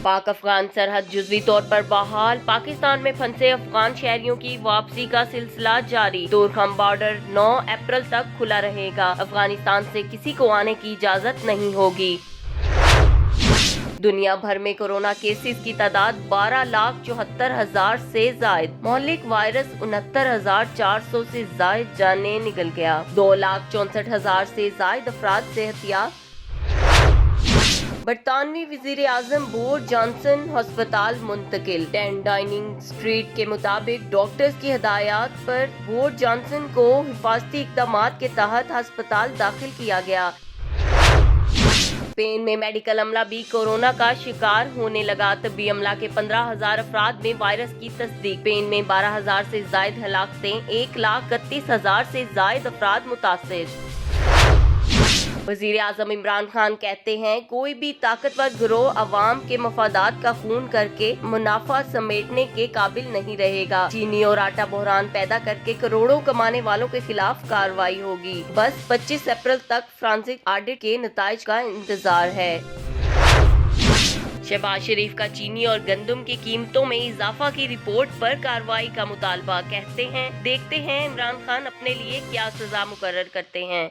पाक अफगान सरहद जुज़वी तौर पर बहाल। पाकिस्तान में फंसे अफगान शहरियों की वापसी का सिलसिला जारी। दोरखम बॉर्डर 9 अप्रैल तक खुला रहेगा। अफगानिस्तान से किसी को आने की इजाजत नहीं होगी। दुनिया भर में कोरोना केसेस की तादाद 12,74,000 से जायद। मौलिक वायरस 69,400 से जायद जाने निकल गया। 2,64,000 से जायद अफराद सेहतियाब। बरतानवी वज़ीर आज़म बोरिस जॉनसन अस्पताल मुंतकिल। 10 डाउनिंग स्ट्रीट के मुताबिक डॉक्टर्स की हिदायत पर बोरिस जॉनसन को हिफाजती इक़दामात के तहत अस्पताल दाखिल किया गया। स्पेन में मेडिकल अमला भी कोरोना का शिकार होने लगा। तबी अमला के 15,000 अफराद में वायरस की तस्दीक। स्पेन में 12,000 से जायद हलाकतें, 1,31,000 से जायद अफराद मुतासिर। वज़ीर आज़म इमरान खान कहते हैं, कोई भी ताकतवर गिरोह अवाम के मफादात का खून करके मुनाफा समेटने के काबिल नहीं रहेगा। चीनी और आटा बहरान पैदा करके करोड़ों कमाने वालों के खिलाफ कार्रवाई होगी। बस 25 अप्रैल तक फ्रांसिक ऑडिट के नताइज का इंतजार है। शहबाज शरीफ का चीनी और गंदम की कीमतों में इजाफा की रिपोर्ट पर कार्रवाई का मुतालबा। कहते हैं, देखते हैं इमरान खान अपने लिए क्या सजा मुकर्रर करते हैं।